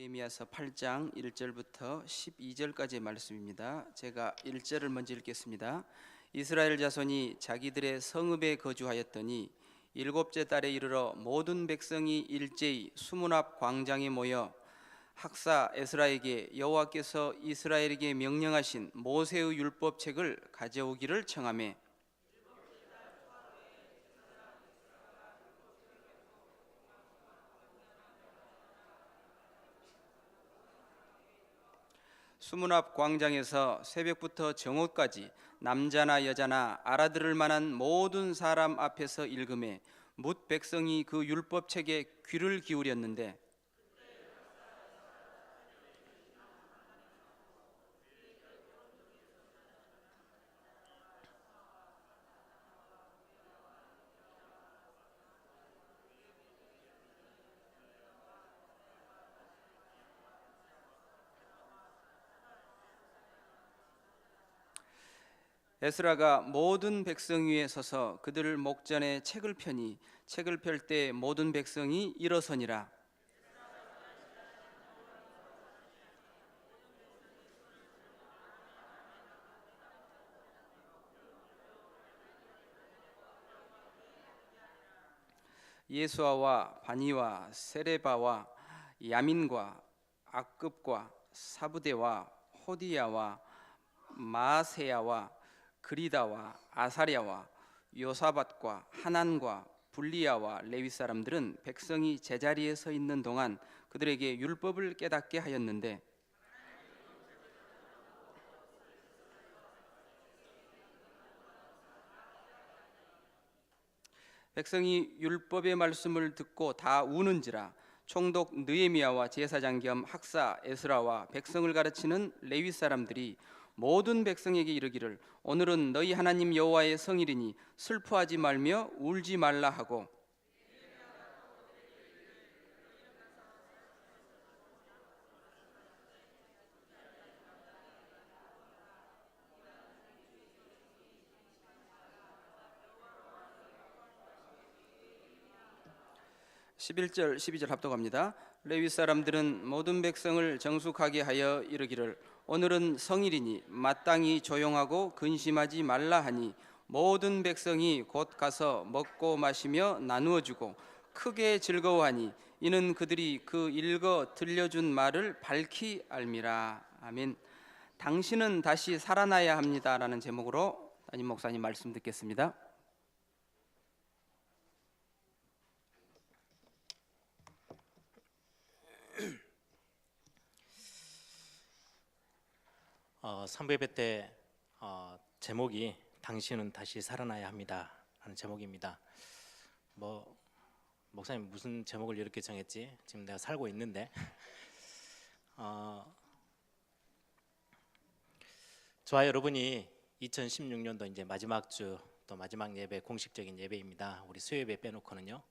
느헤미야서 8장 1절부터 12절까지의 말씀입니다. 제가 1절을 먼저 읽겠습니다. 이스라엘 자손이 자기들의 성읍에 거주하였더니 일곱째 달에 이르러 모든 백성이 일제히 수문 앞 광장에 모여 학사 에스라에게 여호와께서 이스라엘에게 명령하신 모세의 율법책을 가져오기를 청하매 수문 앞 광장에서 새벽부터 정오까지 남자나 여자나 알아들을 만한 모든 사람 앞에서 읽음에 뭇 백성이 그 율법책에 귀를 기울였는데 에스라가 모든 백성 위에 서서 그들 목전에 책을 펴니 책을 펼 때 모든 백성이 일어서니라. 예수아와 바니와 세레바와 야민과 악급과 사부대와 호디야와 마세야와 그리다와 아사랴와 요사밧과 하난과 불리야와 레위 사람들은 백성이 제자리에 서 있는 동안 그들에게 율법을 깨닫게 하였는데 백성이 율법의 말씀을 듣고 다 우는지라. 총독 느헤미야와 제사장 겸 학사 에스라와 백성을 가르치는 레위 사람들이 모든 백성에게 이르기를 오늘은 너희 하나님 여호와의 성일이니 슬퍼하지 말며 울지 말라 하고 11절 12절 합독합니다. 레위 사람들은 모든 백성을 정숙하게 하여 이르기를 오늘은 성일이니 마땅히 조용하고 근심하지 말라 하니 모든 백성이 곧 가서 먹고 마시며 나누어 주고 크게 즐거워하니 이는 그들이 그 읽어 들려준 말을 밝히 알미라. 아멘. 당신은 다시 살아나야 합니다라는 제목으로 담임 목사님 말씀 듣겠습니다. 삼배배 때 제목이 당신은 다시 살아나야 합니다 라는 제목입니다. 목사님 무슨 제목을 이렇게 정했지? 지금 내가 살고 있는데 저와 여러분이 2016년도 이제 마지막 주 또 마지막 예배, 공식적인 예배입니다. 우리 수요예배 빼놓고는요.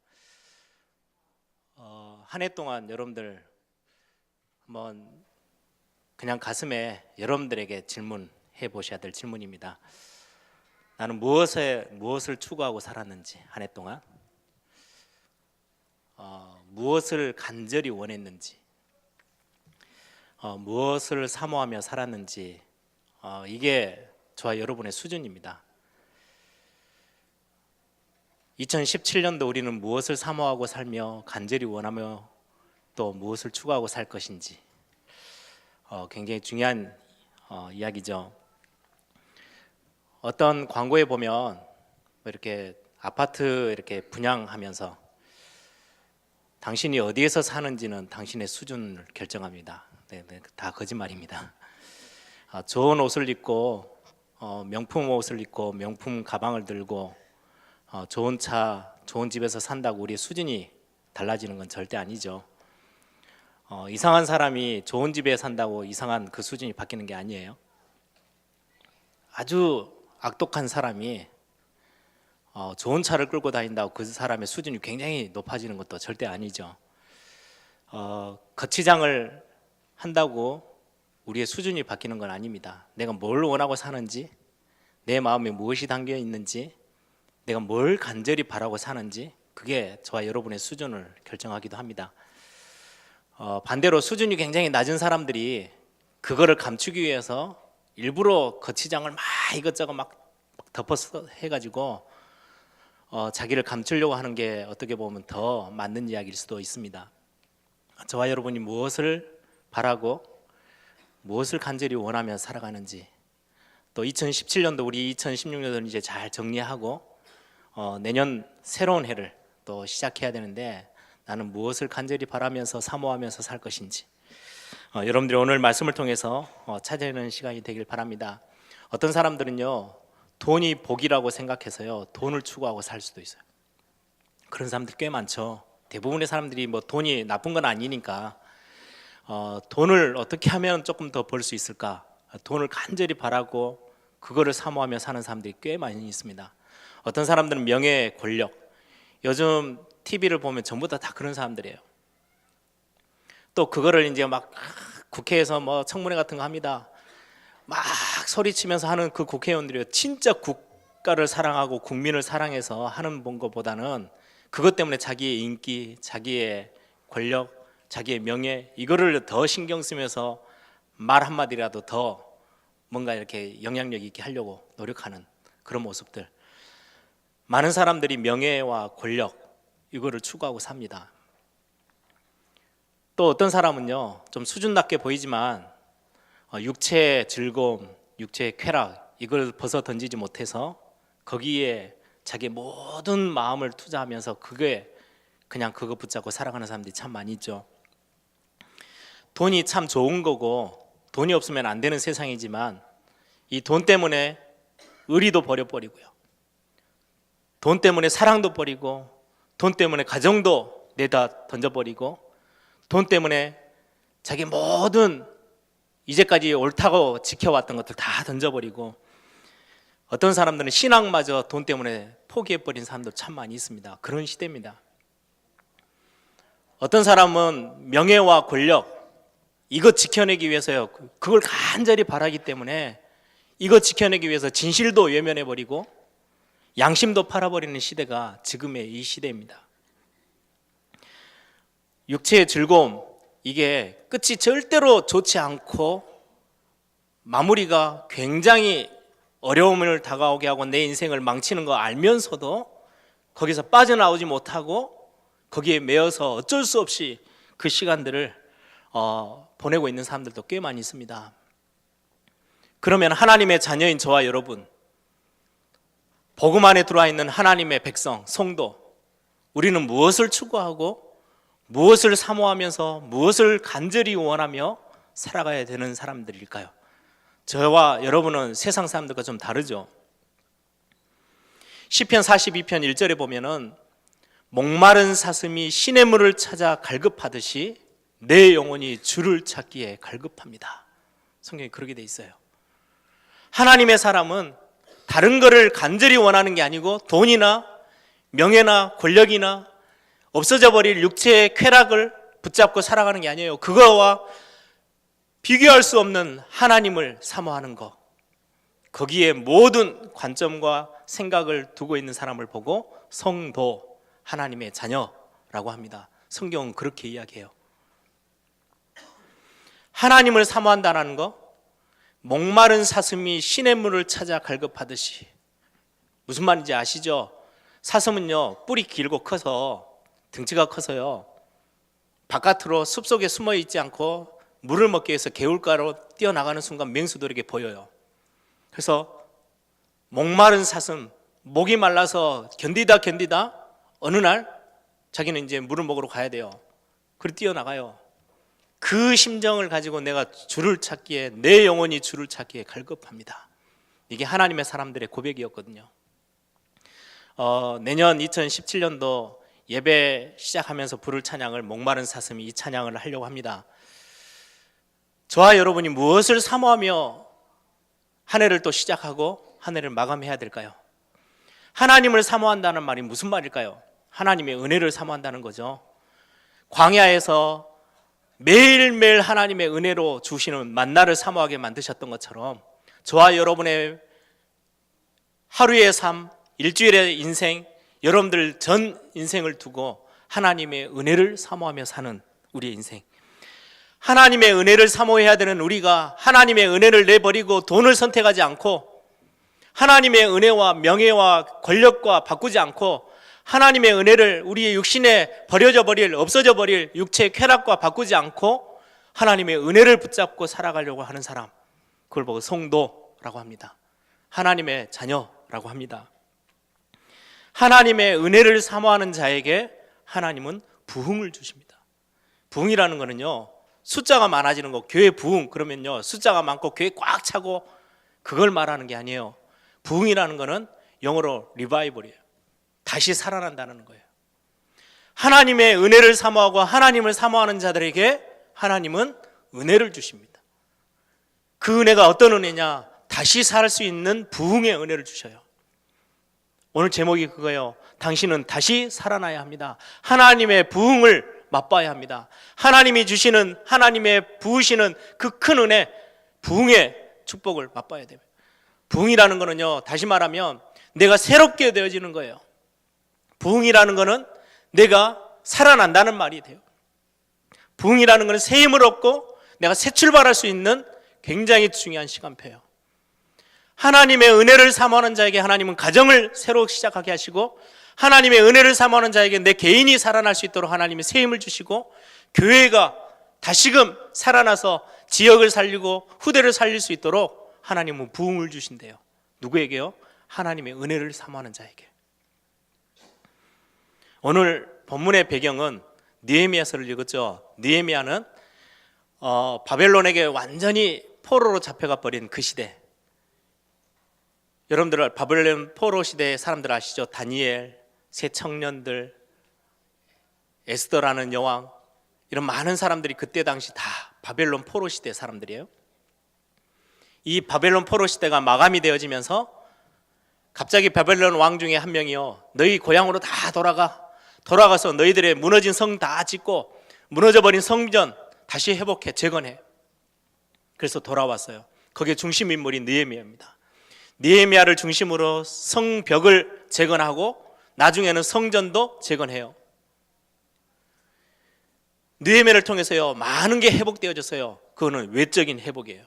한 해 동안 여러분들 한번 그냥 가슴에 여러분들에게 질문해 보셔야 될 질문입니다. 나는 무엇을 추구하고 살았는지, 한 해 동안 무엇을 간절히 원했는지, 무엇을 사모하며 살았는지, 이게 저와 여러분의 수준입니다. 2017년도 우리는 무엇을 사모하고 살며 간절히 원하며 또 무엇을 추구하고 살 것인지 굉장히 중요한 이야기죠. 어떤 광고에 보면 이렇게 아파트 이렇게 분양하면서 당신이 어디에서 사는지는 당신의 수준을 결정합니다. 네, 다 거짓말입니다. 좋은 옷을 입고 명품 옷을 입고 명품 가방을 들고 좋은 차, 좋은 집에서 산다고 우리의 수준이 달라지는 건 절대 아니죠. 이상한 사람이 좋은 집에 산다고 이상한 그 수준이 바뀌는 게 아니에요. 아주 악독한 사람이 좋은 차를 끌고 다닌다고 그 사람의 수준이 굉장히 높아지는 것도 절대 아니죠. 거치장을 한다고 우리의 수준이 바뀌는 건 아닙니다. 내가 뭘 원하고 사는지, 내 마음에 무엇이 담겨 있는지, 내가 뭘 간절히 바라고 사는지, 그게 저와 여러분의 수준을 결정하기도 합니다. 반대로 수준이 굉장히 낮은 사람들이 그거를 감추기 위해서 일부러 거치장을 막 이것저것 막 덮어서 해가지고 자기를 감추려고 하는 게 어떻게 보면 더 맞는 이야기일 수도 있습니다. 저와 여러분이 무엇을 바라고 무엇을 간절히 원하며 살아가는지, 또 2017년도 우리 2016년도는 이제 잘 정리하고 내년 새로운 해를 또 시작해야 되는데 나는 무엇을 간절히 바라면서 사모하면서 살 것인지 여러분들이 오늘 말씀을 통해서 찾아내는 시간이 되길 바랍니다. 어떤 사람들은요, 돈이 복이라고 생각해서요 돈을 추구하고 살 수도 있어요. 그런 사람들 꽤 많죠. 대부분의 사람들이 뭐 돈이 나쁜 건 아니니까 돈을 어떻게 하면 조금 더 벌 수 있을까, 돈을 간절히 바라고 그거를 사모하며 사는 사람들이 꽤 많이 있습니다. 어떤 사람들은 명예, 권력, 요즘 TV를 보면 전부 다 그런 사람들이에요. 또 그거를 이제 막 국회에서 뭐 청문회 같은 거 합니다. 막 소리치면서 하는 그 국회의원들이요, 진짜 국가를 사랑하고 국민을 사랑해서 하는 것보다는 그것 때문에 자기의 인기, 자기의 권력, 자기의 명예, 이거를 더 신경 쓰면서 말 한마디라도 더 뭔가 이렇게 영향력 있게 하려고 노력하는 그런 모습들. 많은 사람들이 명예와 권력 이거를 추구하고 삽니다. 또 어떤 사람은요, 좀 수준 낮게 보이지만 육체의 즐거움, 육체의 쾌락 이걸 벗어 던지지 못해서 거기에 자기 모든 마음을 투자하면서 그게 그냥 그거 붙잡고 살아가는 사람들이 참 많이 있죠. 돈이 참 좋은 거고 돈이 없으면 안 되는 세상이지만 이 돈 때문에 의리도 버려버리고요, 돈 때문에 사랑도 버리고, 돈 때문에 가정도 내다 던져버리고, 돈 때문에 자기 모든 이제까지 옳다고 지켜왔던 것들 다 던져버리고, 어떤 사람들은 신앙마저 돈 때문에 포기해버린 사람도 참 많이 있습니다. 그런 시대입니다. 어떤 사람은 명예와 권력 이거 지켜내기 위해서요, 그걸 간절히 바라기 때문에 이거 지켜내기 위해서 진실도 외면해버리고 양심도 팔아버리는 시대가 지금의 이 시대입니다. 육체의 즐거움, 이게 끝이 절대로 좋지 않고 마무리가 굉장히 어려움을 다가오게 하고 내 인생을 망치는 거 알면서도 거기서 빠져나오지 못하고 거기에 매여서 어쩔 수 없이 그 시간들을 보내고 있는 사람들도 꽤 많이 있습니다. 그러면 하나님의 자녀인 저와 여러분, 복음 안에 들어와 있는 하나님의 백성, 성도, 우리는 무엇을 추구하고 무엇을 사모하면서 무엇을 간절히 원하며 살아가야 되는 사람들일까요? 저와 여러분은 세상 사람들과 좀 다르죠. 시편 42편 1절에 보면은 목마른 사슴이 시냇물을 찾아 갈급하듯이 내 영혼이 주를 찾기에 갈급합니다. 성경에 그렇게 돼 있어요. 하나님의 사람은 다른 거를 간절히 원하는 게 아니고 돈이나 명예나 권력이나 없어져 버릴 육체의 쾌락을 붙잡고 살아가는 게 아니에요. 그거와 비교할 수 없는 하나님을 사모하는 것, 거기에 모든 관점과 생각을 두고 있는 사람을 보고 성도, 하나님의 자녀라고 합니다. 성경은 그렇게 이야기해요. 하나님을 사모한다는 거, 목마른 사슴이 시냇물을 찾아 갈급하듯이, 무슨 말인지 아시죠? 사슴은요, 뿔이 길고 커서, 등치가 커서요, 바깥으로 숲속에 숨어 있지 않고 물을 먹기 위해서 개울가로 뛰어나가는 순간 맹수들에게 보여요. 그래서 목마른 사슴, 목이 말라서 견디다 어느 날 자기는 이제 물을 먹으러 가야 돼요. 그리고 뛰어나가요. 그 심정을 가지고 내가 주를 찾기에, 내 영혼이 주를 찾기에 갈급합니다. 이게 하나님의 사람들의 고백이었거든요. 내년 2017년도 예배 시작하면서 부를 찬양을 목마른 사슴이 이 찬양을 하려고 합니다. 저와 여러분이 무엇을 사모하며 한 해를 또 시작하고 한 해를 마감해야 될까요? 하나님을 사모한다는 말이 무슨 말일까요? 하나님의 은혜를 사모한다는 거죠. 광야에서 매일매일 하나님의 은혜로 주시는 만나를 사모하게 만드셨던 것처럼 저와 여러분의 하루의 삶, 일주일의 인생, 여러분들 전 인생을 두고 하나님의 은혜를 사모하며 사는 우리의 인생, 하나님의 은혜를 사모해야 되는 우리가 하나님의 은혜를 내버리고 돈을 선택하지 않고 하나님의 은혜와 명예와 권력과 바꾸지 않고 하나님의 은혜를 우리의 육신에 버려져 버릴, 없어져 버릴 육체의 쾌락과 바꾸지 않고 하나님의 은혜를 붙잡고 살아가려고 하는 사람, 그걸 보고 성도라고 합니다. 하나님의 자녀라고 합니다. 하나님의 은혜를 사모하는 자에게 하나님은 부흥을 주십니다. 부흥이라는 거는요, 숫자가 많아지는 거, 교회 부흥 그러면요 숫자가 많고 교회 꽉 차고 그걸 말하는 게 아니에요. 부흥이라는 거는 영어로 리바이벌이에요. 다시 살아난다는 거예요. 하나님의 은혜를 사모하고 하나님을 사모하는 자들에게 하나님은 은혜를 주십니다. 그 은혜가 어떤 은혜냐? 다시 살 수 있는 부흥의 은혜를 주셔요. 오늘 제목이 그거예요. 당신은 다시 살아나야 합니다. 하나님의 부흥을 맛봐야 합니다. 하나님이 주시는, 하나님의 부으시는 그 큰 은혜, 부흥의 축복을 맛봐야 돼요. 부흥이라는 거는요, 다시 말하면 내가 새롭게 되어지는 거예요. 부흥이라는 거는 내가 살아난다는 말이 돼요. 부흥이라는 거는 새 힘을 얻고 내가 새 출발할 수 있는 굉장히 중요한 시간표예요. 하나님의 은혜를 사모하는 자에게 하나님은 가정을 새로 시작하게 하시고, 하나님의 은혜를 사모하는 자에게 내 개인이 살아날 수 있도록 하나님이 새 힘을 주시고, 교회가 다시금 살아나서 지역을 살리고 후대를 살릴 수 있도록 하나님은 부흥을 주신대요. 누구에게요? 하나님의 은혜를 사모하는 자에게. 오늘 본문의 배경은 느헤미야서를 읽었죠. 느헤미야는 바벨론에게 완전히 포로로 잡혀가 버린 그 시대. 여러분들 바벨론 포로 시대의 사람들 아시죠? 다니엘, 새 청년들, 에스더라는 여왕, 이런 많은 사람들이 그때 당시 다 바벨론 포로 시대 사람들이에요. 이 바벨론 포로 시대가 마감이 되어지면서 갑자기 바벨론 왕 중에 한 명이요, 너희 고향으로 다 돌아가서 너희들의 무너진 성 다 짓고 무너져버린 성전 다시 회복해 재건해. 그래서 돌아왔어요. 거기에 중심 인물이 느헤미야입니다. 느헤미야를 중심으로 성벽을 재건하고 나중에는 성전도 재건해요. 느헤미야를 통해서요 많은 게 회복되어졌어요. 그거는 외적인 회복이에요.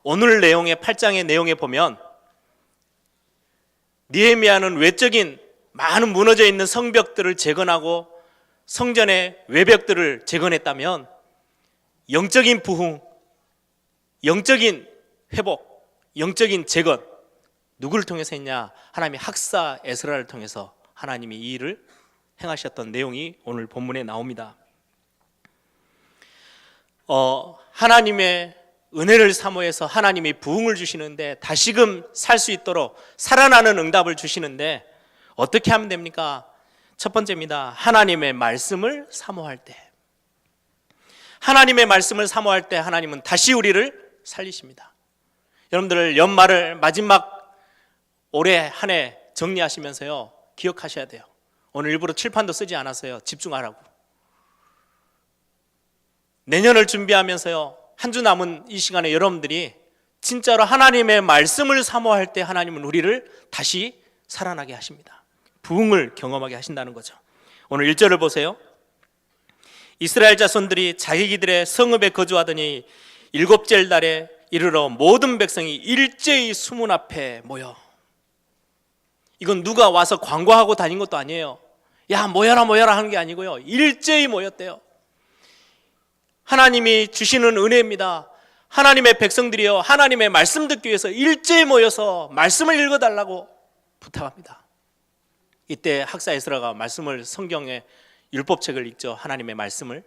오늘 내용의 8장의 내용에 보면 느헤미야는 외적인 많은 무너져 있는 성벽들을 재건하고 성전의 외벽들을 재건했다면, 영적인 부흥, 영적인 회복, 영적인 재건, 누구를 통해서 했냐? 하나님이 학사 에스라를 통해서 하나님이 이 일을 행하셨던 내용이 오늘 본문에 나옵니다. 하나님의 은혜를 사모해서 하나님이 부흥을 주시는데, 다시금 살 수 있도록 살아나는 응답을 주시는데 어떻게 하면 됩니까? 첫 번째입니다. 하나님의 말씀을 사모할 때. 하나님의 말씀을 사모할 때 하나님은 다시 우리를 살리십니다. 여러분들 연말을 마지막 올해 한 해 정리하시면서요 기억하셔야 돼요. 오늘 일부러 칠판도 쓰지 않았어요. 집중하라고. 내년을 준비하면서요 한 주 남은 이 시간에 여러분들이 진짜로 하나님의 말씀을 사모할 때 하나님은 우리를 다시 살아나게 하십니다. 부흥을 경험하게 하신다는 거죠. 오늘 1절을 보세요. 이스라엘 자손들이 자기들의 성읍에 거주하더니 일곱째 달에 이르러 모든 백성이 일제히 수문 앞에 모여. 이건 누가 와서 광고하고 다닌 것도 아니에요. 야 모여라 하는 게 아니고요, 일제히 모였대요. 하나님이 주시는 은혜입니다. 하나님의 백성들이요 하나님의 말씀 듣기 위해서 일제히 모여서 말씀을 읽어달라고 부탁합니다. 이때 학사 에스라가 말씀을, 성경의 율법책을 읽죠. 하나님의 말씀을.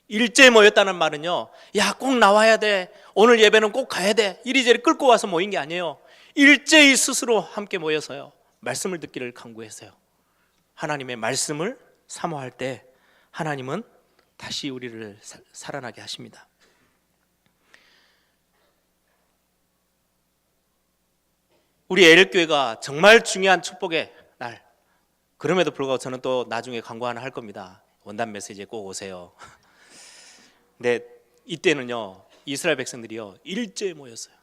일제히 모였다는 말은요, 야 꼭 나와야 돼, 오늘 예배는 꼭 가야 돼, 이리저리 끌고 와서 모인 게 아니에요. 일제히 스스로 함께 모여서요 말씀을 듣기를 간구했어요. 하나님의 말씀을 사모할 때 하나님은 다시 우리를 살아나게 하십니다. 우리 에일교회가 정말 중요한 축복의 날. 그럼에도 불구하고 저는 또 나중에 광고 하나 할 겁니다. 원단 메시지에 꼭 오세요. 근데 이때는요 이스라엘 백성들이요 일제히 모였어요.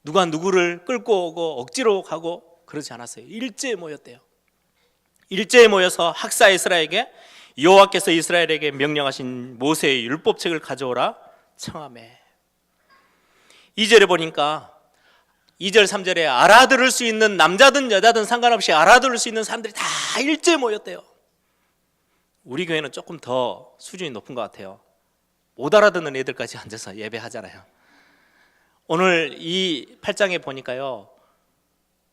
누가 누구를 끌고 오고 억지로 가고 그러지 않았어요. 일제히 모였대요. 일제히 모여서 학사 에스라에게 여호와께서 이스라엘에게 명령하신 모세의 율법책을 가져오라 청하매. 2절에 보니까 2절 3절에 알아들을 수 있는, 남자든 여자든 상관없이 알아들을 수 있는 사람들이 다 일제히 모였대요. 우리 교회는 조금 더 수준이 높은 것 같아요. 못 알아듣는 애들까지 앉아서 예배하잖아요. 오늘 이 8장에 보니까요,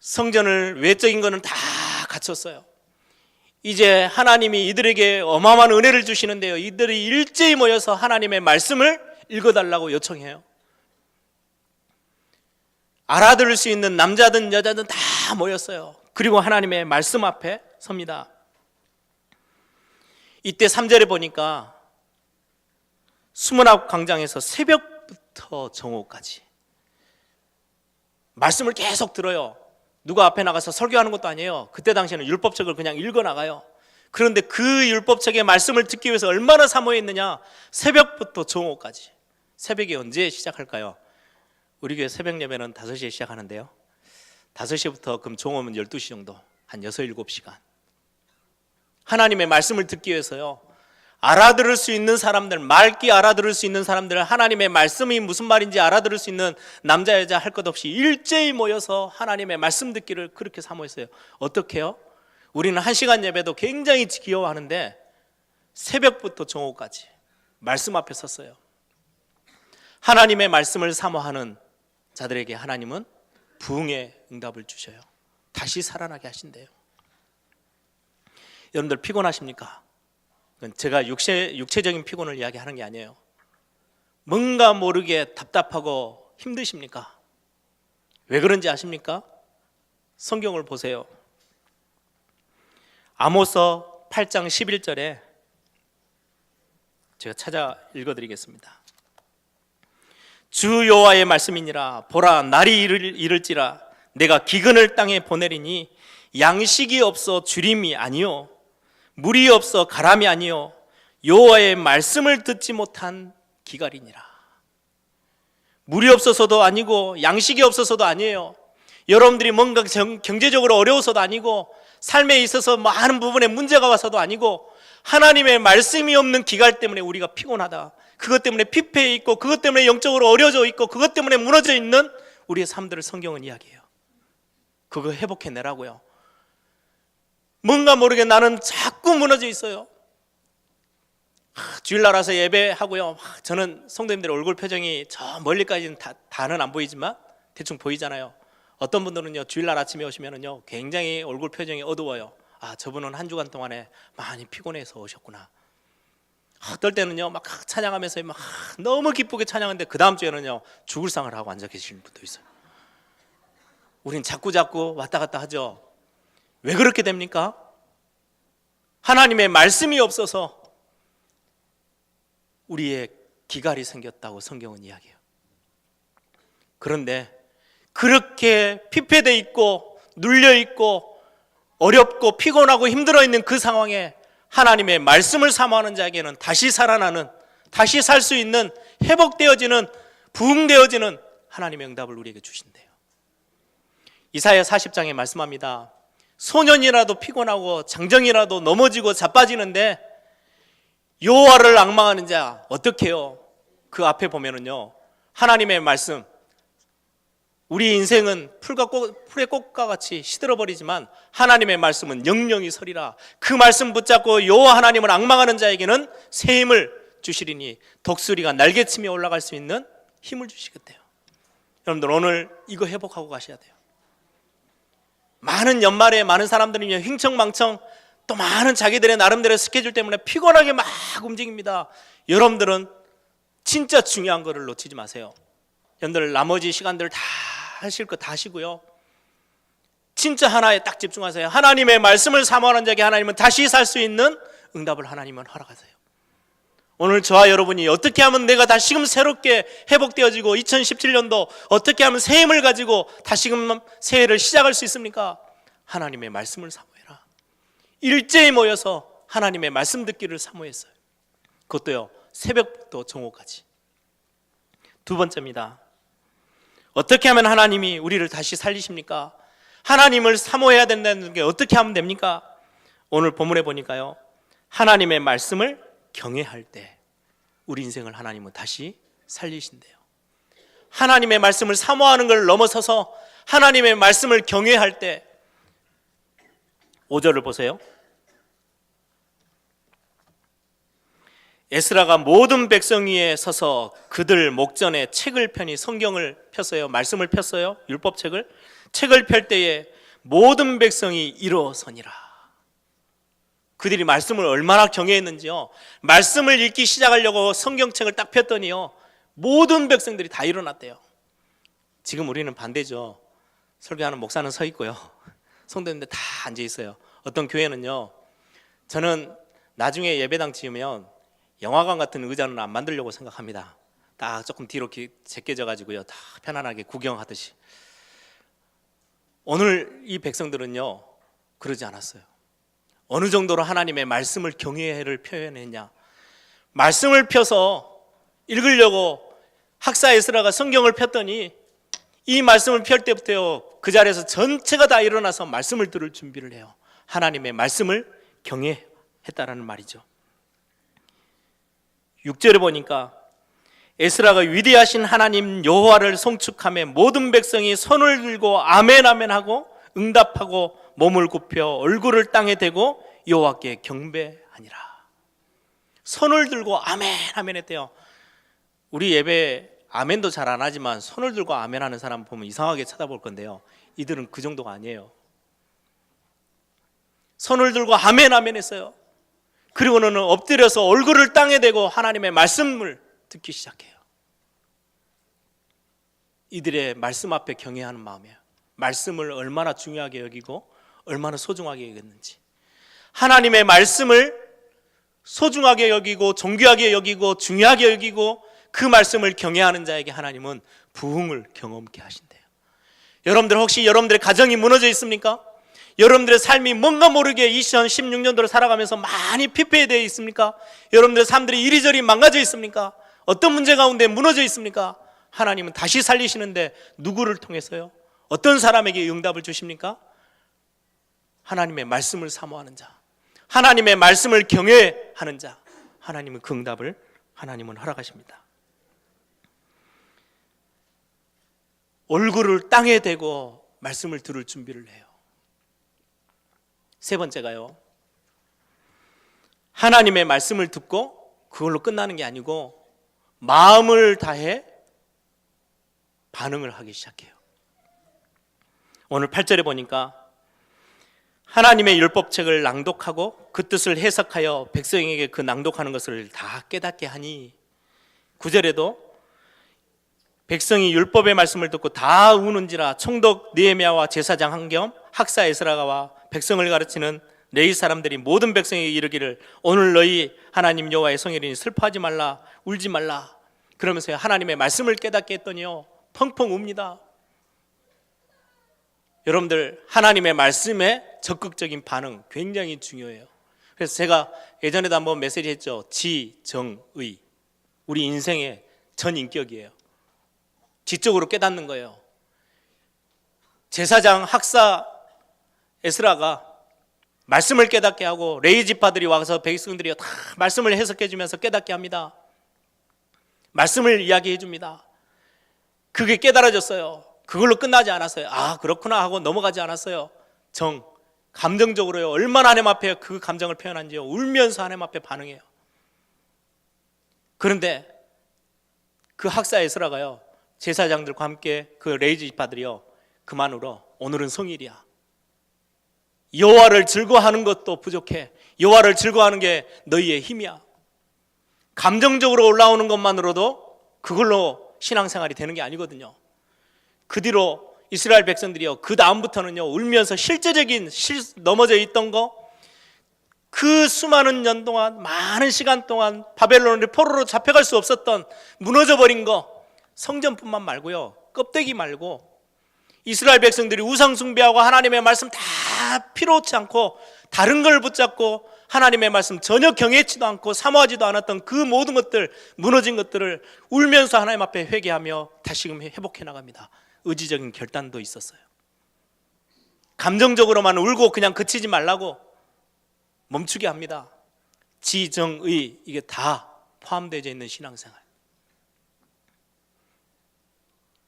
성전을 외적인 거는 다 갖췄어요. 이제 하나님이 이들에게 어마어마한 은혜를 주시는데요, 이들이 일제히 모여서 하나님의 말씀을 읽어달라고 요청해요. 알아들을 수 있는 남자든 여자든 다 모였어요. 그리고 하나님의 말씀 앞에 섭니다. 이때 3절에 보니까 수문학 광장에서 새벽부터 정오까지 말씀을 계속 들어요. 누가 앞에 나가서 설교하는 것도 아니에요. 그때 당시에는 율법책을 그냥 읽어나가요. 그런데 그 율법책의 말씀을 듣기 위해서 얼마나 사모했느냐. 새벽부터 정오까지. 새벽이 언제 시작할까요? 우리 교회 새벽 예배는 5시에 시작하는데요, 5시부터 그럼 정오면 12시 정도, 한 6, 7시간 하나님의 말씀을 듣기 위해서요, 알아들을 수 있는 사람들, 맑게 알아들을 수 있는 사람들, 하나님의 말씀이 무슨 말인지 알아들을 수 있는 남자 여자 할 것 없이 일제히 모여서 하나님의 말씀 듣기를 그렇게 사모했어요. 어떻게 해요? 우리는 1시간 예배도 굉장히 귀여워하는데 새벽부터 정오까지 말씀 앞에 섰어요. 하나님의 말씀을 사모하는 자들에게 하나님은 부흥의 응답을 주셔요. 다시 살아나게 하신대요. 여러분들 피곤하십니까? 제가 육체적인 피곤을 이야기하는 게 아니에요. 뭔가 모르게 답답하고 힘드십니까? 왜 그런지 아십니까? 성경을 보세요. 아모스 8장 11절에 제가 찾아 읽어드리겠습니다. 주 여호와의 말씀이니라. 보라, 날이 이를지라 내가 기근을 땅에 보내리니 양식이 없어 주림이 아니요 물이 없어 가람이 아니요 여호와의 말씀을 듣지 못한 기갈이니라. 물이 없어서도 아니고 양식이 없어서도 아니에요. 여러분들이 뭔가 경제적으로 어려워서도 아니고 삶에 있어서 많은 부분에 문제가 와서도 아니고 하나님의 말씀이 없는 기갈 때문에 우리가 피곤하다, 그것 때문에 피폐해 있고 그것 때문에 영적으로 어려져 있고 그것 때문에 무너져 있는 우리의 삶들을 성경은 이야기해요. 그거 회복해내라고요. 뭔가 모르게 나는 자꾸 무너져 있어요. 주일날 와서 예배하고요, 저는 성도님들의 얼굴 표정이 저 멀리까지는 다는 안 보이지만 대충 보이잖아요. 어떤 분들은요, 주일날 아침에 오시면은요 굉장히 얼굴 표정이 어두워요. 아, 저분은 한 주간 동안에 많이 피곤해서 오셨구나. 어떨 때는요 막 찬양하면서 막 너무 기쁘게 찬양하는데 그 다음 주에는요 죽을 상을 하고 앉아 계시는 분도 있어요. 우린 자꾸 왔다 갔다 하죠. 왜 그렇게 됩니까? 하나님의 말씀이 없어서 우리의 기갈이 생겼다고 성경은 이야기해요. 그런데 그렇게 피폐되어 있고 눌려 있고 어렵고 피곤하고 힘들어 있는 그 상황에 하나님의 말씀을 사모하는 자에게는 다시 살아나는, 다시 살 수 있는, 회복되어지는, 부흥되어지는 하나님의 응답을 우리에게 주신대요. 이사야 40장에 말씀합니다. 소년이라도 피곤하고 장정이라도 넘어지고 자빠지는데 여호와를 앙망하는 자 어떻게 해요? 그 앞에 보면은요 하나님의 말씀, 우리 인생은 풀의 꽃과 같이 시들어버리지만 하나님의 말씀은 영영이 서리라. 그 말씀 붙잡고 여호와 하나님을 앙망하는 자에게는 새 힘을 주시리니 독수리가 날개치며 올라갈 수 있는 힘을 주시겠대요. 여러분들 오늘 이거 회복하고 가셔야 돼요. 많은 연말에 많은 사람들이 흥청망청 또 많은 자기들의 나름대로 스케줄 때문에 피곤하게 막 움직입니다. 여러분들은 진짜 중요한 거를 놓치지 마세요. 여러분들 나머지 시간들 다 하실 거 다 하시고요, 진짜 하나에 딱 집중하세요. 하나님의 말씀을 사모하는 자에게 하나님은 다시 살 수 있는 응답을 하나님은 허락하세요. 오늘 저와 여러분이 어떻게 하면 내가 다시금 새롭게 회복되어지고 2017년도 어떻게 하면 새 힘을 가지고 다시금 새해를 시작할 수 있습니까? 하나님의 말씀을 사모해라. 일제히 모여서 하나님의 말씀 듣기를 사모했어요. 그것도요 새벽부터 정오까지. 두 번째입니다. 어떻게 하면 하나님이 우리를 다시 살리십니까? 하나님을 사모해야 된다는 게 어떻게 하면 됩니까? 오늘 본문에 보니까요 하나님의 말씀을 경외할 때 우리 인생을 하나님은 다시 살리신대요. 하나님의 말씀을 사모하는 걸 넘어서서 하나님의 말씀을 경외할 때 5절을 보세요. 에스라가 모든 백성 위에 서서 그들 목전에 책을 펴니 성경을 폈어요. 말씀을 폈어요. 율법책을. 책을 펼 때에 모든 백성이 일어서니라. 그들이 말씀을 얼마나 경외했는지요. 말씀을 읽기 시작하려고 성경책을 딱 폈더니요, 모든 백성들이 다 일어났대요. 지금 우리는 반대죠. 설교하는 목사는 서 있고요, 성도님들 다 앉아 있어요. 어떤 교회는요, 저는 나중에 예배당 지으면 영화관 같은 의자는 안 만들려고 생각합니다. 딱 조금 뒤로 제껴져 가지고요, 다 편안하게 구경하듯이. 오늘 이 백성들은요 그러지 않았어요. 어느 정도로 하나님의 말씀을 경외를 표현했냐. 말씀을 펴서 읽으려고 학사 에스라가 성경을 폈더니 이 말씀을 펼 때부터요, 그 자리에서 전체가 다 일어나서 말씀을 들을 준비를 해요. 하나님의 말씀을 경외했다라는 말이죠. 6절에 보니까 에스라가 위대하신 하나님 여호와를 송축하며 모든 백성이 손을 들고 아멘 아멘 하고 응답하고 몸을 굽혀 얼굴을 땅에 대고 여호와께 경배하니라. 손을 들고 아멘 아멘 했대요. 우리 예배 아멘도 잘 안 하지만 손을 들고 아멘 하는 사람 보면 이상하게 쳐다볼 건데요, 이들은 그 정도가 아니에요. 손을 들고 아멘 아멘 했어요. 그리고는 엎드려서 얼굴을 땅에 대고 하나님의 말씀을 듣기 시작해요. 이들의 말씀 앞에 경외하는 마음이에요. 말씀을 얼마나 중요하게 여기고 얼마나 소중하게 여겼는지. 하나님의 말씀을 소중하게 여기고 존귀하게 여기고 중요하게 여기고 그 말씀을 경외하는 자에게 하나님은 부흥을 경험케 하신대요. 여러분들 혹시 여러분들의 가정이 무너져 있습니까? 여러분들의 삶이 뭔가 모르게 2016년도를 살아가면서 많이 피폐되어 있습니까? 여러분들의 삶들이 이리저리 망가져 있습니까? 어떤 문제 가운데 무너져 있습니까? 하나님은 다시 살리시는데 누구를 통해서요? 어떤 사람에게 응답을 주십니까? 하나님의 말씀을 사모하는 자, 하나님의 말씀을 경외하는 자, 하나님은 그 응답을 하나님은 허락하십니다. 얼굴을 땅에 대고 말씀을 들을 준비를 해요. 세 번째가요, 하나님의 말씀을 듣고 그걸로 끝나는 게 아니고 마음을 다해 반응을 하기 시작해요. 오늘 8절에 보니까 하나님의 율법책을 낭독하고 그 뜻을 해석하여 백성에게 그 낭독하는 것을 다 깨닫게 하니, 9절에도 백성이 율법의 말씀을 듣고 다 우는지라 총독 느헤미야와 제사장 한겸 학사 에스라가와 백성을 가르치는 레위 사람들이 모든 백성에게 이르기를 오늘 너희 하나님 여호와의 성일이니 슬퍼하지 말라 울지 말라. 그러면서 하나님의 말씀을 깨닫게 했더니요, 펑펑 웁니다. 여러분들, 하나님의 말씀에 적극적인 반응 굉장히 중요해요. 그래서 제가 예전에도 한번 메시지 했죠. 지정의, 우리 인생의 전인격이에요. 지적으로 깨닫는 거예요. 제사장 학사 에스라가 말씀을 깨닫게 하고 레위 지파들이 와서 백성들이 다 말씀을 해석해 주면서 깨닫게 합니다. 말씀을 이야기해 줍니다. 그게 깨달아졌어요. 그걸로 끝나지 않았어요. 아, 그렇구나 하고 넘어가지 않았어요. 감정적으로요, 얼마나 하나님 앞에 그 감정을 표현한지요, 울면서 하나님 앞에 반응해요. 그런데 그 학사 에스라가요, 제사장들과 함께 그 레위 지파들이요, 그만 울어. 오늘은 성일이야. 여호와를 즐거워하는 것도 부족해. 여호와를 즐거워하는 게 너희의 힘이야. 감정적으로 올라오는 것만으로도 그걸로 신앙생활이 되는 게 아니거든요. 그 뒤로 이스라엘 백성들이요, 그 다음부터는요, 울면서 실제적인 넘어져 있던 거, 그 수많은 년 동안, 많은 시간 동안 바벨론의 포로로 잡혀갈 수 없었던, 무너져 버린 거, 성전뿐만 말고요, 껍데기 말고 이스라엘 백성들이 우상 숭배하고 하나님의 말씀 다 필요치 않고 다른 걸 붙잡고 하나님의 말씀 전혀 경외치도 않고 사모하지도 않았던 그 모든 것들, 무너진 것들을 울면서 하나님 앞에 회개하며 다시금 회복해 나갑니다. 의지적인 결단도 있었어요. 감정적으로만 울고 그냥 그치지 말라고 멈추게 합니다. 지정의, 이게 다 포함되어 있는 신앙생활.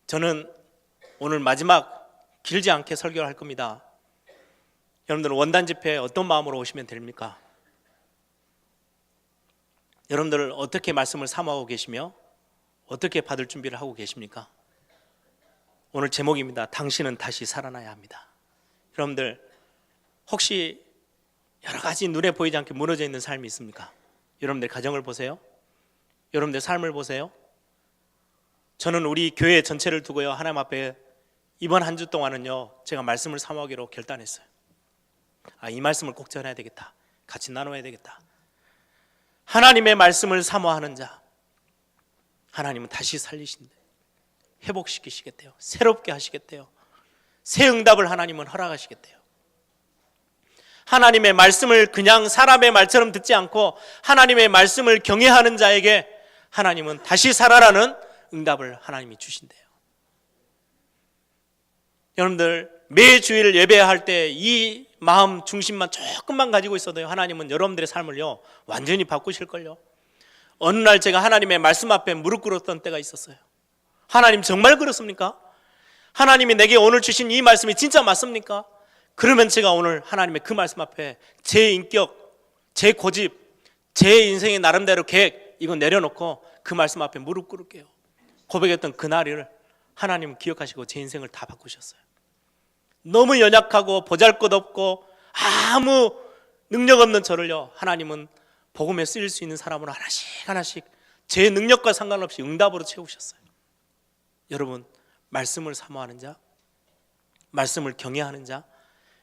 저는 오늘 마지막 길지 않게 설교를 할 겁니다. 여러분들은 원단 집회에 어떤 마음으로 오시면 됩니까? 여러분들 어떻게 말씀을 사모하고 계시며 어떻게 받을 준비를 하고 계십니까? 오늘 제목입니다. 당신은 다시 살아나야 합니다. 여러분들 혹시 여러 가지 눈에 보이지 않게 무너져 있는 삶이 있습니까? 여러분들 가정을 보세요. 여러분들 삶을 보세요. 저는 우리 교회 전체를 두고요, 하나님 앞에 이번 한 주 동안은요, 제가 말씀을 사모하기로 결단했어요. 이 말씀을 꼭 전해야 되겠다, 같이 나눠야 되겠다. 하나님의 말씀을 사모하는 자, 하나님은 다시 살리신대, 회복시키시겠대요, 새롭게 하시겠대요, 새 응답을 하나님은 허락하시겠대요. 하나님의 말씀을 그냥 사람의 말처럼 듣지 않고 하나님의 말씀을 경외하는 자에게 하나님은 다시 살아라는 응답을 하나님이 주신대요. 여러분들 매주일 예배할 때 이 마음 중심만 조금만 가지고 있어도요, 하나님은 여러분들의 삶을요 완전히 바꾸실걸요. 어느 날 제가 하나님의 말씀 앞에 무릎 꿇었던 때가 있었어요. 하나님 정말 그렇습니까? 하나님이 내게 오늘 주신 이 말씀이 진짜 맞습니까? 그러면 제가 오늘 하나님의 그 말씀 앞에 제 인격, 제 고집, 제 인생의 나름대로 계획, 이거 내려놓고 그 말씀 앞에 무릎 꿇을게요. 고백했던 그날을 하나님은 기억하시고 제 인생을 다 바꾸셨어요. 너무 연약하고 보잘것없고 아무 능력 없는 저를요, 하나님은 복음에 쓰일 수 있는 사람으로 하나씩 하나씩 제 능력과 상관없이 응답으로 채우셨어요. 여러분, 말씀을 사모하는 자, 말씀을 경외하는 자,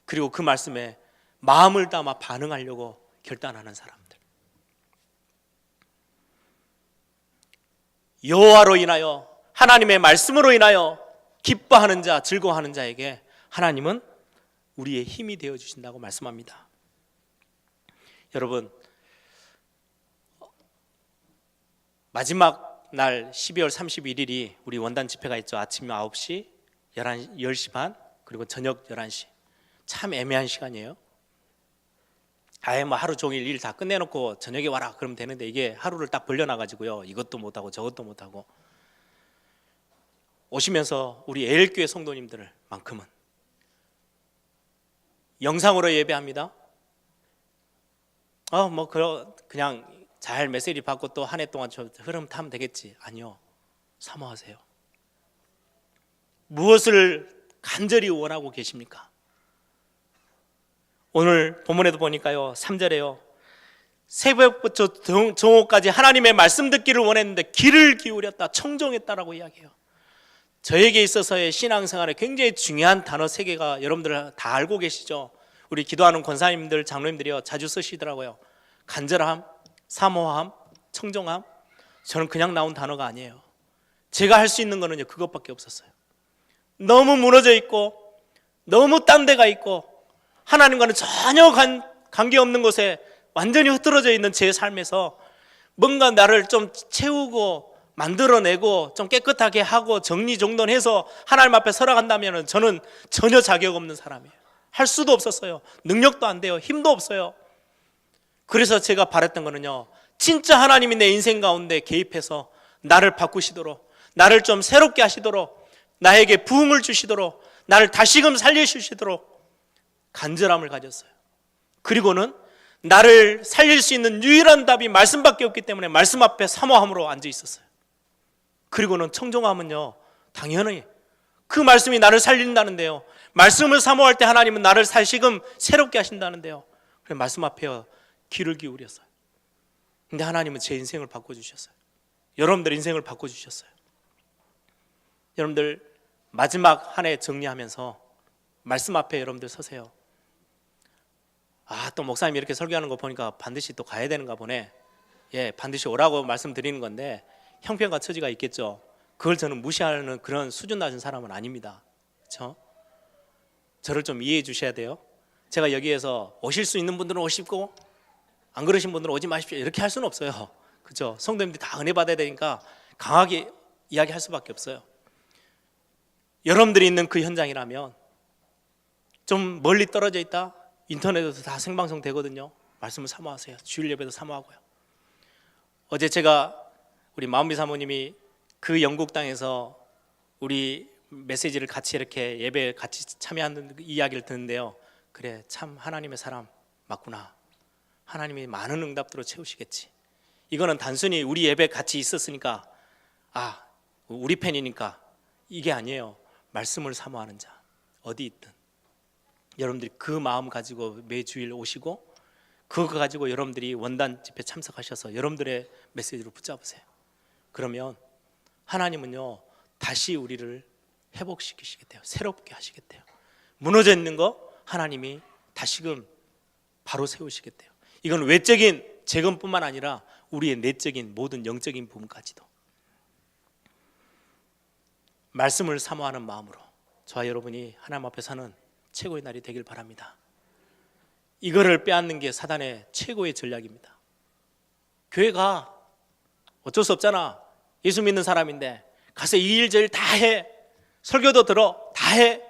그리고 그 말씀에 마음을 담아 반응하려고 결단하는 사람들, 여호와로 인하여, 하나님의 말씀으로 인하여 기뻐하는 자, 즐거워하는 자에게 하나님은 우리의 힘이 되어 주신다고 말씀합니다. 여러분, 마지막 날 12월 31일이 우리 원단 집회가 있죠. 아침 9시, 10시 반, 그리고 저녁 11시. 참 애매한 시간이에요. 아예 뭐 하루 종일 일 다 끝내놓고 저녁에 와라 그러면 되는데, 이게 하루를 딱 벌려놔가지고요, 이것도 못하고 저것도 못하고 오시면서 우리 에일교회 성도님들만큼은 영상으로 예배합니다. 그냥 잘 메시지 받고 또 한 해 동안 좀 흐름 타면 되겠지. 아니요, 사모하세요. 무엇을 간절히 원하고 계십니까? 오늘 본문에도 보니까요, 3절에요, 새벽부터 정오까지 하나님의 말씀 듣기를 원했는데 귀를 기울였다, 청종했다라고 이야기해요. 저에게 있어서의 신앙생활에 굉장히 중요한 단어 3개가 여러분들 다 알고 계시죠? 우리 기도하는 권사님들, 장로님들이요 자주 쓰시더라고요. 간절함, 사모함, 청종함. 저는 그냥 나온 단어가 아니에요. 제가 할 수 있는 거는요, 그것밖에 없었어요. 너무 무너져 있고, 너무 딴 데가 있고, 하나님과는 전혀 관계없는 곳에 완전히 흩어져 있는 제 삶에서 뭔가 나를 좀 채우고 만들어내고 좀 깨끗하게 하고 정리정돈해서 하나님 앞에 서라간다면 저는 전혀 자격 없는 사람이에요. 할 수도 없었어요. 능력도 안 돼요. 힘도 없어요. 그래서 제가 바랬던 거는요, 진짜 하나님이 내 인생 가운데 개입해서 나를 바꾸시도록, 나를 좀 새롭게 하시도록, 나에게 부흥을 주시도록, 나를 다시금 살려주시도록 간절함을 가졌어요. 그리고는 나를 살릴 수 있는 유일한 답이 말씀밖에 없기 때문에 말씀 앞에 사모함으로 앉아 있었어요. 그리고는 청종함은요, 당연히 그 말씀이 나를 살린다는데요, 말씀을 사모할 때 하나님은 나를 다시금 새롭게 하신다는데요, 그래서 말씀 앞에 귀를 기울였어요. 근데 하나님은 제 인생을 바꿔주셨어요. 여러분들 인생을 바꿔주셨어요. 여러분들 마지막 한 해 정리하면서 말씀 앞에 여러분들 서세요. 또 목사님이 이렇게 설교하는 거 보니까 반드시 또 가야 되는가 보네. 예, 반드시 오라고 말씀드리는 건데 형편과 처지가 있겠죠. 그걸 저는 무시하는 그런 수준 낮은 사람은 아닙니다. 그렇죠? 저를 좀 이해해 주셔야 돼요. 제가 여기에서 오실 수 있는 분들은 오시고 안 그러신 분들은 오지 마십시오 이렇게 할 수는 없어요. 그렇죠? 성도님들이 다 은혜 받아야 되니까 강하게 이야기할 수밖에 없어요. 여러분들이 있는 그 현장이라면 좀 멀리 떨어져 있다, 인터넷에도 다 생방송 되거든요. 말씀을 사모하세요. 주일 예배도 사모하고요. 어제 제가 우리 마음비 사모님이 그 영국 땅에서 우리 메시지를 같이 이렇게 예배에 같이 참여하는 이야기를 듣는데요. 그래, 참 하나님의 사람 맞구나. 하나님이 많은 응답들로 채우시겠지. 이거는 단순히 우리 예배 같이 있었으니까 우리 팬이니까 이게 아니에요. 말씀을 사모하는 자 어디 있든 여러분들이 그 마음 가지고 매주일 오시고 그거 가지고 여러분들이 원단 집회 참석하셔서 여러분들의 메시지를 붙잡으세요. 그러면 하나님은요 다시 우리를 회복시키시겠대요. 새롭게 하시겠대요. 무너져 있는 거 하나님이 다시금 바로 세우시겠대요. 이건 외적인 재건뿐만 아니라 우리의 내적인 모든 영적인 부분까지도 말씀을 사모하는 마음으로 저와 여러분이 하나님 앞에 사는 최고의 날이 되길 바랍니다. 이거를 빼앗는 게 사단의 최고의 전략입니다. 교회가 어쩔 수 없잖아. 예수 믿는 사람인데 가서 이 일 저 일 다 해. 설교도 들어. 다 해.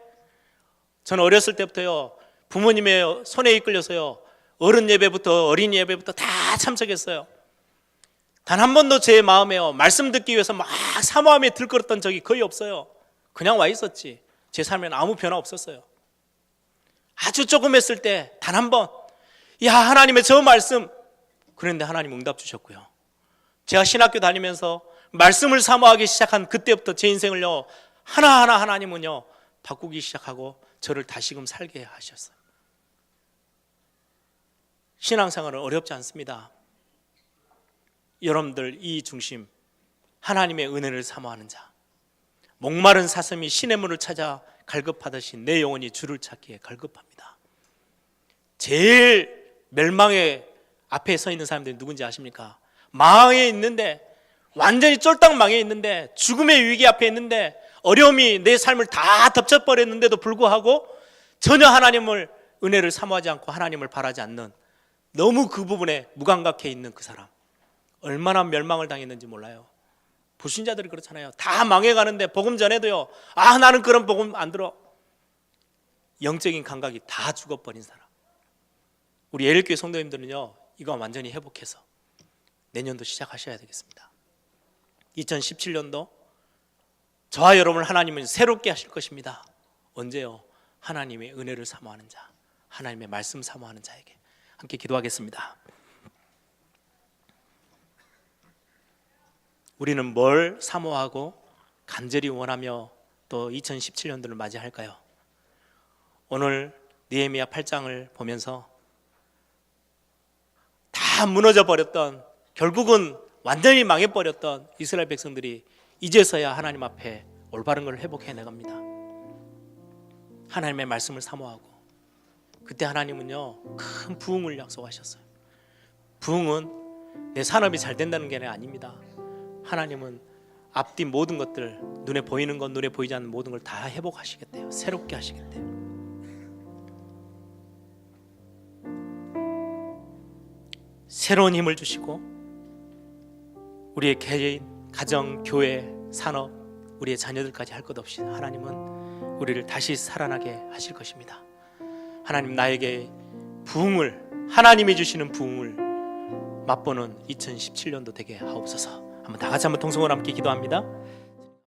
저는 어렸을 때부터요 부모님의 손에 이끌려서요 어른 예배부터 어린이 예배부터 다 참석했어요. 단 한 번도 제 마음에요 말씀 듣기 위해서 막 사모함에 들끓었던 적이 거의 없어요. 그냥 와 있었지. 제 삶에는 아무 변화 없었어요. 아주 조금 했을 때 단 한 번 야 하나님의 저 말씀 그런데 하나님 응답 주셨고요. 제가 신학교 다니면서 말씀을 사모하기 시작한 그때부터 제 인생을요 하나하나 하나님은요 바꾸기 시작하고 저를 다시금 살게 하셨어요. 신앙생활은 어렵지 않습니다. 여러분들 이 중심 하나님의 은혜를 사모하는 자 목마른 사슴이 시냇물을 찾아 갈급하듯이 내 영혼이 주를 찾기에 갈급합니다. 제일 멸망의 앞에 서 있는 사람들이 누군지 아십니까? 망해 있는데 완전히 쫄딱 망해 있는데 죽음의 위기 앞에 있는데 어려움이 내 삶을 다 덮쳐버렸는데도 불구하고 전혀 하나님을 은혜를 사모하지 않고 하나님을 바라지 않는 너무 그 부분에 무감각해 있는 그 사람 얼마나 멸망을 당했는지 몰라요. 불신자들이 그렇잖아요. 다 망해가는데 복음 전해도요 나는 그런 복음 안 들어. 영적인 감각이 다 죽어버린 사람. 우리 예일교회 성도님들은요 이거 완전히 회복해서 내년도 시작하셔야 되겠습니다. 2017년도 저와 여러분을 하나님은 새롭게 하실 것입니다. 언제요? 하나님의 은혜를 사모하는 자 하나님의 말씀 사모하는 자에게. 함께 기도하겠습니다. 우리는 뭘 사모하고 간절히 원하며 또 2017년도를 맞이할까요? 오늘 느헤미야 8장을 보면서 다 무너져 버렸던 결국은 완전히 망해버렸던 이스라엘 백성들이 이제서야 하나님 앞에 올바른 걸 회복해 나갑니다. 하나님의 말씀을 사모하고 그때 하나님은요 큰 부흥을 약속하셨어요. 부흥은 내 산업이 잘 된다는 게 아닙니다. 하나님은 앞뒤 모든 것들 눈에 보이는 것 눈에 보이지 않는 모든 걸 다 회복하시겠대요. 새롭게 하시겠대요. 새로운 힘을 주시고 우리의 개인, 가정, 교회, 산업 우리의 자녀들까지 할 것 없이 하나님은 우리를 다시 살아나게 하실 것입니다. 하나님 나에게 부흥을 하나님이 주시는 부흥을 맛보는 2017년도 되게 하옵소서. 한번 다 같이 한번 통성으로 함께 기도합니다.